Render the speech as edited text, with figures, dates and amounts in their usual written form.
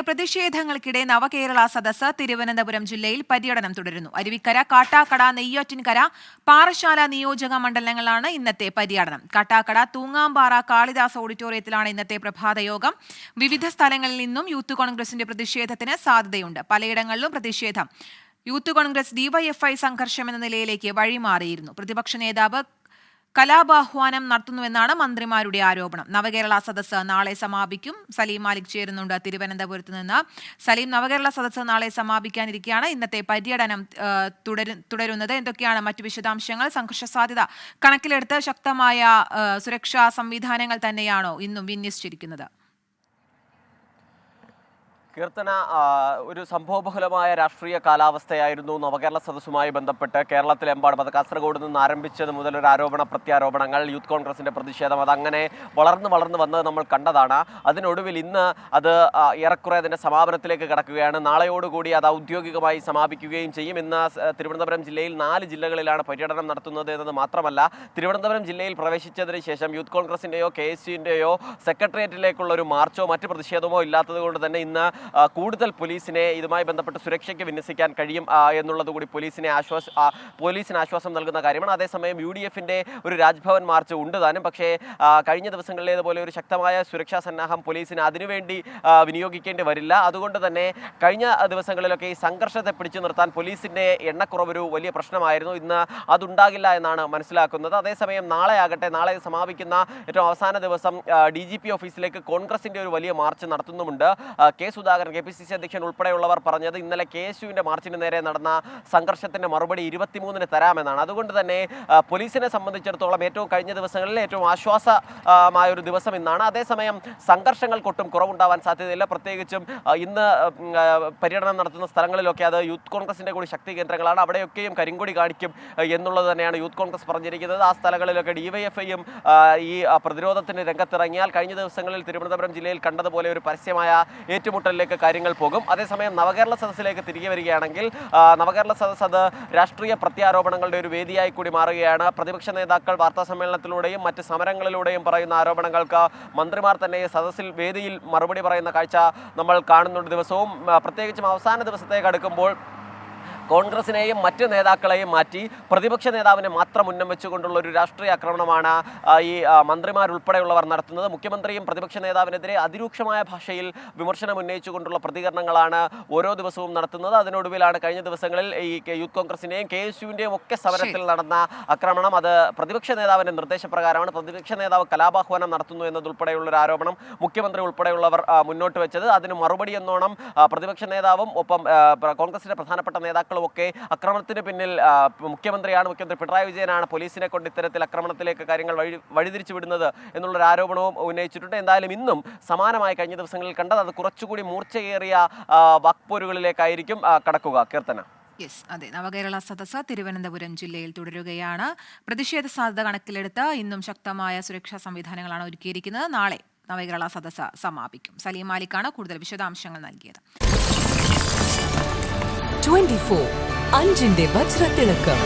പ്രതിഷേധങ്ങൾക്കിടെ നവകേരള സദസ്സ് തിരുവനന്തപുരം ജില്ലയിൽ പര്യടനം തുടരുന്നു. അരുവിക്കര, കാട്ടാക്കട, നെയ്യാറ്റിൻകര, പാറശാല നിയോജക മണ്ഡലങ്ങളാണ് ഇന്നത്തെ പര്യടനം. കാട്ടാക്കട തൂങ്ങാമ്പാറ കാളിദാസ് ഓഡിറ്റോറിയത്തിലാണ് ഇന്നത്തെ പ്രഭാത യോഗം. വിവിധ സ്ഥലങ്ങളിൽ നിന്നും യൂത്ത് കോൺഗ്രസിന്റെ പ്രതിഷേധത്തിന് സാധ്യതയുണ്ട്. പലയിടങ്ങളിലും പ്രതിഷേധം യൂത്ത് കോൺഗ്രസ് ഡിവൈഎഫ്ഐ സംഘർഷം എന്ന നിലയിലേക്ക് വഴിമാറിയിരുന്നു. പ്രതിപക്ഷ നേതാവ് കലാപാഹ്വാനം നടത്തുന്നുവെന്നാണ് മന്ത്രിമാരുടെ ആരോപണം. നവകേരള സദസ്സ് നാളെ സമാപിക്കും. സലീം മാലിക് ചേരുന്നുണ്ട് തിരുവനന്തപുരത്ത് നിന്ന്. സലീം, നവകേരള സദസ്സ് നാളെ സമാപിക്കാനിരിക്കെയാണ് ഇന്നത്തെ പര്യടനം തുടരുന്നത്. എന്തൊക്കെയാണ് മറ്റു വിശദാംശങ്ങൾ? സംഘർഷ സാധ്യത കണക്കിലെടുത്ത് ശക്തമായ സുരക്ഷാ സംവിധാനങ്ങൾ തന്നെയാണോ ഇന്നും വിന്യസിച്ചിരിക്കുന്നത്? കീർത്തന, ഒരു സംഭവബഹുലമായ രാഷ്ട്രീയ കാലാവസ്ഥയായിരുന്നു നവകേരള സദസ്സുമായി ബന്ധപ്പെട്ട് കേരളത്തിലെമ്പാടും. അത് കാസർഗോഡ് നിന്ന് ആരംഭിച്ചത് മുതൽ ഒരു ആരോപണ പ്രത്യാരോപണങ്ങൾ, യൂത്ത് കോൺഗ്രസിന്റെ പ്രതിഷേധം, അതങ്ങനെ വളർന്നു വന്നത് നമ്മൾ കണ്ടതാണ്. അതിനൊടുവിൽ ഇന്ന് അത് ഏറെക്കുറെ അതിന്റെ സമാപനത്തിലേക്ക് കടക്കുകയാണ്. നാളെയോടുകൂടി അത് ഔദ്യോഗികമായി സമാപിക്കുകയും ചെയ്യും. ഇന്ന് തിരുവനന്തപുരം ജില്ലയിൽ 4 ജില്ലകളിലാണ് പര്യടനം നടത്തുന്നത് എന്നത് മാത്രമല്ല, തിരുവനന്തപുരം ജില്ലയിൽ പ്രവേശിച്ചതിന് ശേഷം യൂത്ത് കോൺഗ്രസിന്റെയോ KSUവിന്റെയോ സെക്രട്ടേറിയറ്റിലേക്കുള്ള ഒരു മാർച്ചോ മറ്റ് പ്രതിഷേധമോ ഇല്ലാത്തത് കൊണ്ട് തന്നെ ഇന്ന് കൂടുതൽ പോലീസിനെ ഇതുമായി ബന്ധപ്പെട്ട് സുരക്ഷയ്ക്ക് വിന്യസിക്കാൻ കഴിയും എന്നുള്ളത് കൂടി പോലീസിന് ആശ്വാസം നൽകുന്ന കാര്യമാണ്. അതേസമയം UDFന്റെ ഒരു രാജ്ഭവൻ മാർച്ച് ഉണ്ട് താനും. പക്ഷേ കഴിഞ്ഞ ദിവസങ്ങളിലേതുപോലെ ഒരു ശക്തമായ സുരക്ഷാ സന്നാഹം പോലീസിന് അതിനുവേണ്ടി വിനിയോഗിക്കേണ്ടി വരില്ല. അതുകൊണ്ട് തന്നെ കഴിഞ്ഞ ദിവസങ്ങളിലൊക്കെ ഈ സംഘർഷത്തെ പിടിച്ചു നിർത്താൻ പോലീസിന്റെ എണ്ണക്കുറവൊരു വലിയ പ്രശ്നമായിരുന്നു. ഇന്ന് അതുണ്ടാകില്ല എന്നാണ് മനസ്സിലാക്കുന്നത്. അതേസമയം നാളെ സമാപിക്കുന്ന ഏറ്റവും അവസാന ദിവസം DGP ഓഫീസിലേക്ക് കോൺഗ്രസിന്റെ ഒരു വലിയ മാർച്ച് നടത്തുന്നുമുണ്ട്. സുധാകരൻ KPCC അധ്യക്ഷൻ ഉൾപ്പെടെയുള്ളവർ പറഞ്ഞത് ഇന്നലെ KSUവിന്റെ മാർച്ചിന് നേരെ നടന്ന സംഘർഷത്തിന്റെ മറുപടി 23-ന് തരാമെന്നാണ്. അതുകൊണ്ട് തന്നെ പോലീസിനെ സംബന്ധിച്ചിടത്തോളം കഴിഞ്ഞ ദിവസങ്ങളിൽ ഏറ്റവും ആശ്വാസമായ ഒരു ദിവസം ഇന്നാണ്. അതേസമയം സംഘർഷങ്ങൾക്കൊട്ടും കുറവുണ്ടാവാൻ സാധ്യതയില്ല. പ്രത്യേകിച്ചും ഇന്ന് പര്യടനം നടത്തുന്ന സ്ഥലങ്ങളിലൊക്കെ അത് യൂത്ത് കോൺഗ്രസിന്റെ കൂടി ശക്തി കേന്ദ്രങ്ങളാണ്. അവിടെയൊക്കെയും കരിങ്കൊടി കാണിക്കും എന്നുള്ളത് തന്നെയാണ് യൂത്ത് കോൺഗ്രസ് പറഞ്ഞിരിക്കുന്നത്. ആ സ്ഥലങ്ങളിലൊക്കെ DYFIയും ഈ പ്രതിരോധത്തിന് രംഗത്തിറങ്ങിയാൽ കഴിഞ്ഞ ദിവസങ്ങളിൽ തിരുവനന്തപുരം ജില്ലയിൽ കണ്ടതുപോലെ ഒരു പരസ്യമായ ഏറ്റുമുട്ടലിലേക്ക് കാര്യങ്ങൾ പോകും. അതേസമയം നവകേരള സദസ്സിലേക്ക് തിരികെ വരികയാണെങ്കിൽ നവകേരള സദസ്സ് അത് രാഷ്ട്രീയ പ്രത്യാരോപണങ്ങളുടെ ഒരു വേദിയായി കൂടി മാറുകയാണ്. പ്രതിപക്ഷ നേതാക്കൾ വാർത്താ സമ്മേളനത്തിലൂടെയും മറ്റ് സമരങ്ങളിലൂടെയും പറയുന്ന ആരോപണങ്ങൾക്ക് മന്ത്രിമാർ തന്നെ സദസ്സിൽ വേദിയിൽ മറുപടി പറയുന്ന കാഴ്ച നമ്മൾ കാണുന്നുണ്ട് ദിവസവും. പ്രത്യേകിച്ചും അവസാന ദിവസത്തേക്ക് അടുക്കുമ്പോൾ കോൺഗ്രസിനെയും മറ്റ് നേതാക്കളെയും മാറ്റി പ്രതിപക്ഷ നേതാവിനെ മാത്രം ഉന്നം വെച്ചുകൊണ്ടുള്ള ഒരു രാഷ്ട്രീയ ആക്രമണമാണ് ഈ മന്ത്രിമാരുൾപ്പെടെയുള്ളവർ നടത്തുന്നത്. മുഖ്യമന്ത്രിയും പ്രതിപക്ഷ നേതാവിനെതിരെ അതിരൂക്ഷമായ ഭാഷയിൽ വിമർശനം ഉന്നയിച്ചുകൊണ്ടുള്ള പ്രതികരണങ്ങളാണ് ഓരോ ദിവസവും നടത്തുന്നത്. അതിനൊടുവിലാണ് കഴിഞ്ഞ ദിവസങ്ങളിൽ ഈ യൂത്ത് കോൺഗ്രസിന്റെയും KSUവിന്റെയും ഒക്കെ സമരത്തിൽ നടന്ന ആക്രമണം. അത് പ്രതിപക്ഷ നേതാവിന്റെ നിർദ്ദേശപ്രകാരമാണ്. പ്രതിപക്ഷ നേതാവ് കലാപാഹ്വാനം നടത്തുന്നു എന്നതുൾപ്പെടെയുള്ള ഒരു ആരോപണം മുഖ്യമന്ത്രി ഉൾപ്പെടെയുള്ളവർ മുന്നോട്ട് വെച്ചത്. അതിന് മറുപടി എന്നോണം പ്രതിപക്ഷ നേതാവും ഒപ്പം കോൺഗ്രസിന്റെ പ്രധാനപ്പെട്ട നേതാക്കൾ ഒക്കെ ആക്രമണത്തിന് പിന്നിൽ മുഖ്യമന്ത്രി പിണറായി വിജയനാണ് പോലീസിനെ കൊണ്ട് ഇത്തരത്തിൽ ആക്രമണത്തിലേക്ക് കാര്യങ്ങൾ വഴിതിരിച്ചു വിടുന്നത് എന്നുള്ളൊരു ആരോപണവും ഉന്നയിച്ചിട്ടുണ്ട്. എന്തായാലും ഇന്നും സമാനമായി കഴിഞ്ഞ ദിവസങ്ങളിൽ കണ്ടത് അത് കുറച്ചുകൂടി മൂർച്ചയേറിയ വാക്പോരുകളിലേക്കായിരിക്കും കടക്കുക. കീർത്തന. അതെ, നവകേരള സദസ്സ് തിരുവനന്തപുരം ജില്ലയിൽ തുടരുകയാണ്. പ്രതിഷേധ സാധ്യത കണക്കിലെടുത്ത് ഇന്നും ശക്തമായ സുരക്ഷാ സംവിധാനങ്ങളാണ് ഒരുക്കിയിരിക്കുന്നത്. നാളെ നവകേരള സദസ്സ് സമാപിക്കും. സലീം മാലിക്കാണ് കൂടുതൽ വിശദാംശങ്ങൾ നൽകിയത്. 24 അഞ്ചിന്റെ വജ്രത്തിളക്കം.